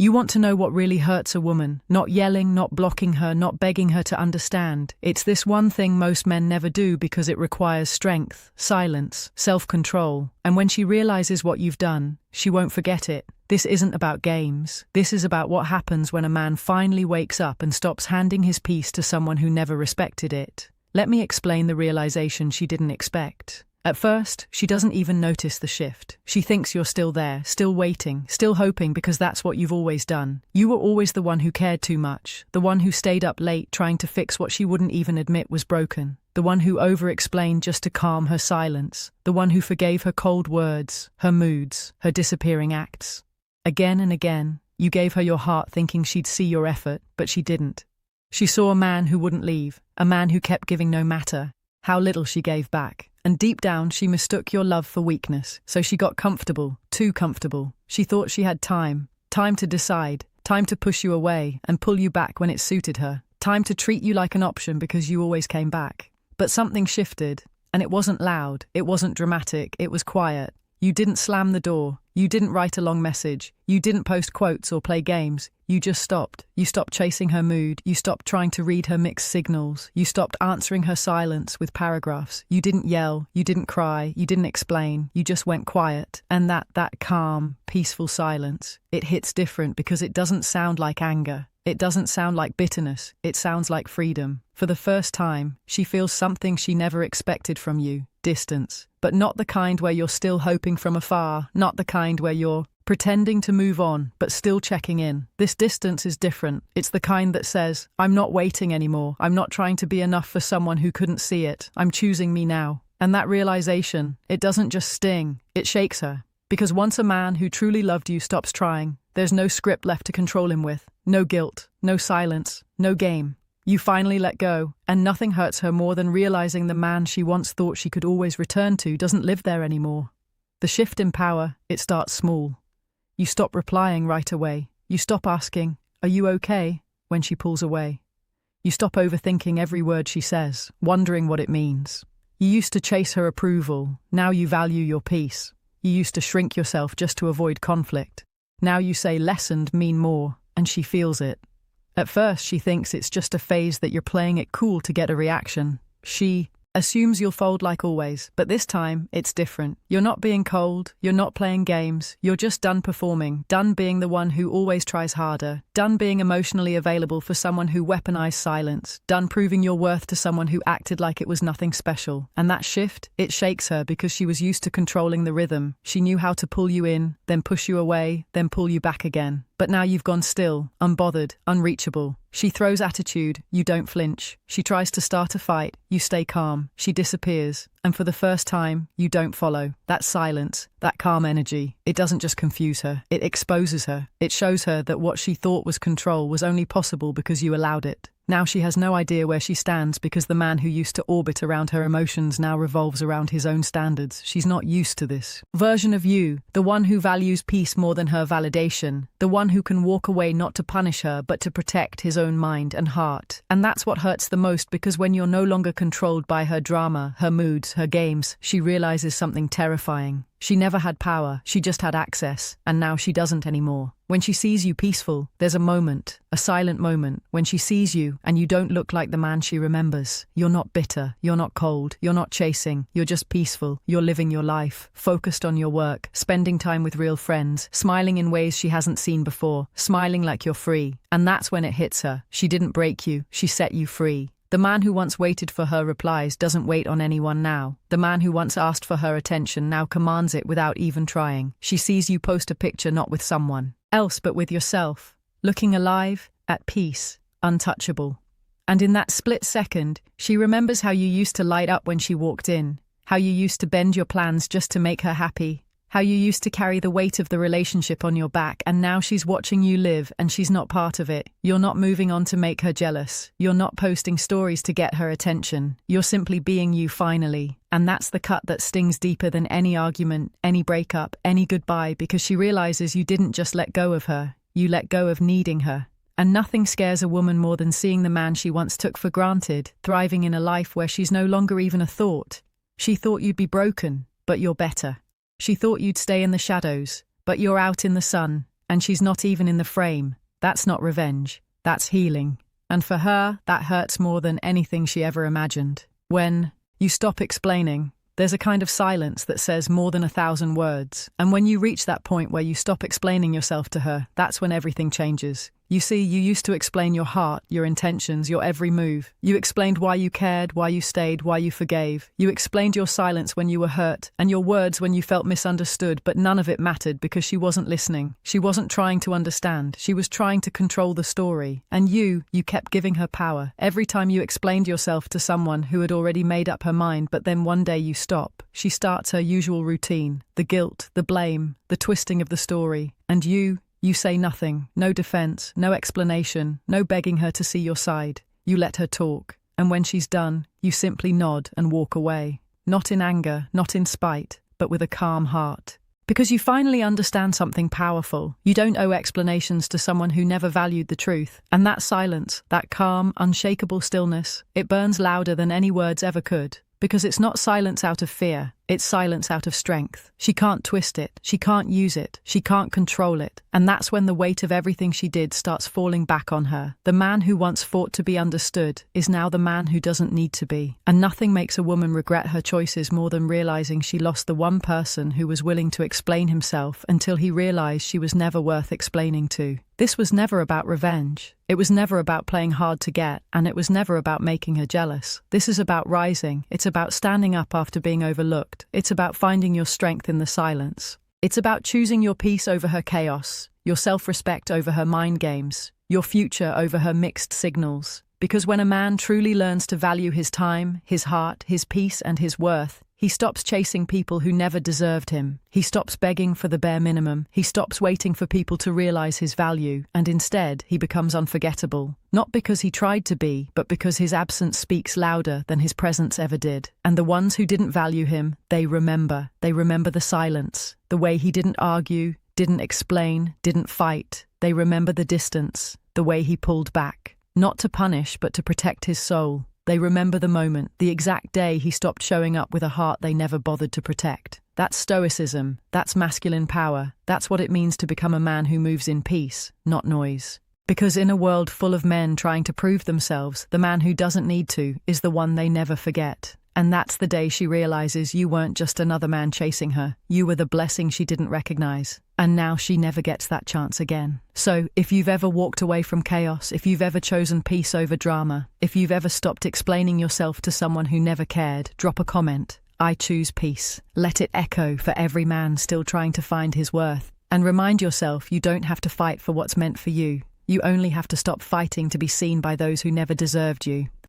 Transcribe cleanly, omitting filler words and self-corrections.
You want to know what really hurts a woman, not yelling, not blocking her, not begging her to understand. It's this one thing most men never do because it requires strength, silence, self-control. And when she realizes what you've done, she won't forget it. This isn't about games. This is about what happens when a man finally wakes up and stops handing his peace to someone who never respected it. Let me explain the realization she didn't expect. At first, she doesn't even notice the shift. She thinks you're still there, still waiting, still hoping because that's what you've always done. You were always the one who cared too much, the one who stayed up late trying to fix what she wouldn't even admit was broken, the one who over-explained just to calm her silence, the one who forgave her cold words, her moods, her disappearing acts. Again and again, you gave her your heart thinking she'd see your effort, but she didn't. She saw a man who wouldn't leave, a man who kept giving no matter how little she gave back. And deep down, she mistook your love for weakness, so she got comfortable, too comfortable. She thought she had time to decide, time to push you away and pull you back when it suited her, time to treat you like an option because you always came back. But something shifted, and it wasn't loud, it wasn't dramatic, it was quiet. You didn't slam the door, you didn't write a long message, you didn't post quotes or play games. You just stopped. You stopped chasing her mood, you stopped trying to read her mixed signals, you stopped answering her silence with paragraphs. You didn't yell, you didn't cry, you didn't explain, you just went quiet. And that calm, peaceful silence, it hits different because it doesn't sound like anger. It doesn't sound like bitterness, it sounds like freedom. For the first time, she feels something she never expected from you, distance. But not the kind where you're still hoping from afar, not the kind where you're pretending to move on, but still checking in. This distance is different. It's the kind that says, I'm not waiting anymore. I'm not trying to be enough for someone who couldn't see it. I'm choosing me now. And that realization, it doesn't just sting, it shakes her. Because once a man who truly loved you stops trying, there's no script left to control him with. No guilt, no silence, no game. You finally let go, and nothing hurts her more than realizing the man she once thought she could always return to doesn't live there anymore. The shift in power, it starts small. You stop replying right away. You stop asking, "Are you okay?" when she pulls away. You stop overthinking every word she says, wondering what it means. You used to chase her approval. Now you value your peace. You used to shrink yourself just to avoid conflict. Now you say less and mean more, and she feels it. At first, she thinks it's just a phase that you're playing it cool to get a reaction. She assumes you'll fold like always, but this time, it's different. You're not being cold, you're not playing games, you're just done performing, done being the one who always tries harder, done being emotionally available for someone who weaponized silence, done proving your worth to someone who acted like it was nothing special. And that shift, it shakes her because she was used to controlling the rhythm. She knew how to pull you in, then push you away, then pull you back again. But now you've gone still, unbothered, unreachable. She throws attitude, you don't flinch. She tries to start a fight, you stay calm. She disappears, and for the first time, you don't follow. That silence, that calm energy, it doesn't just confuse her, it exposes her. It shows her that what she thought was control was only possible because you allowed it. Now she has no idea where she stands because the man who used to orbit around her emotions now revolves around his own standards. She's not used to this version of you, the one who values peace more than her validation, the one who can walk away not to punish her but to protect his own mind and heart. And that's what hurts the most because when you're no longer controlled by her drama, her moods, her games, she realizes something terrifying. She never had power, she just had access, and now she doesn't anymore. When she sees you peaceful, there's a moment, a silent moment, when she sees you and you don't look like the man she remembers. You're not bitter, you're not cold, you're not chasing, you're just peaceful. You're living your life, focused on your work, spending time with real friends, smiling in ways she hasn't seen before, smiling like you're free. And that's when it hits her. She didn't break you, she set you free. The man who once waited for her replies doesn't wait on anyone now. The man who once asked for her attention now commands it without even trying. She sees you post a picture not with someone else but with yourself, looking alive, at peace, untouchable. And in that split second, she remembers how you used to light up when she walked in, how you used to bend your plans just to make her happy, how you used to carry the weight of the relationship on your back, and now she's watching you live and she's not part of it. You're not moving on to make her jealous. You're not posting stories to get her attention. You're simply being you finally. And that's the cut that stings deeper than any argument, any breakup, any goodbye, because she realizes you didn't just let go of her. You let go of needing her. And nothing scares a woman more than seeing the man she once took for granted, thriving in a life where she's no longer even a thought. She thought you'd be broken, but you're better. She thought you'd stay in the shadows, but you're out in the sun. and she's not even in the frame. That's not revenge. That's healing. And for her, that hurts more than anything she ever imagined. When you stop explaining, there's a kind of silence that says more than 1,000 words. And when you reach that point where you stop explaining yourself to her, that's when everything changes. You see, you used to explain your heart, your intentions, your every move. You explained why you cared, why you stayed, why you forgave. You explained your silence when you were hurt, and your words when you felt misunderstood, but none of it mattered because she wasn't listening. She wasn't trying to understand. She was trying to control the story. And you kept giving her power. Every time you explained yourself to someone who had already made up her mind, but then one day you stop, she starts her usual routine. The guilt, the blame, the twisting of the story. And you say nothing, no defense, no explanation, no begging her to see your side. You let her talk, and when she's done, you simply nod and walk away. Not in anger, not in spite, but with a calm heart. Because you finally understand something powerful. You don't owe explanations to someone who never valued the truth. And that silence, that calm, unshakable stillness, it burns louder than any words ever could. Because it's not silence out of fear, it's silence out of strength. She can't twist it, she can't use it, she can't control it. And that's when the weight of everything she did starts falling back on her. The man who once fought to be understood is now the man who doesn't need to be. And nothing makes a woman regret her choices more than realizing she lost the one person who was willing to explain himself until he realized she was never worth explaining to. This was never about revenge. It was never about playing hard to get, and it was never about making her jealous. This is about rising. It's about standing up after being overlooked. It's about finding your strength in the silence. It's about choosing your peace over her chaos, your self-respect over her mind games, your future over her mixed signals. Because when a man truly learns to value his time, his heart, his peace, and his worth, he stops chasing people who never deserved him. He stops begging for the bare minimum. He stops waiting for people to realize his value, and instead, he becomes unforgettable. Not because he tried to be, but because his absence speaks louder than his presence ever did. And the ones who didn't value him, they remember. They remember the silence, the way he didn't argue, didn't explain, didn't fight. They remember the distance, the way he pulled back. Not to punish, but to protect his soul. They remember the moment, the exact day he stopped showing up with a heart they never bothered to protect. That's Stoicism. That's masculine power. That's what it means to become a man who moves in peace, not noise. Because in a world full of men trying to prove themselves, the man who doesn't need to is the one they never forget. And that's the day she realizes you weren't just another man chasing her. You were the blessing she didn't recognize. And now she never gets that chance again. So, if you've ever walked away from chaos, if you've ever chosen peace over drama, if you've ever stopped explaining yourself to someone who never cared, drop a comment. I choose peace. Let it echo for every man still trying to find his worth. And remind yourself you don't have to fight for what's meant for you. You only have to stop fighting to be seen by those who never deserved you.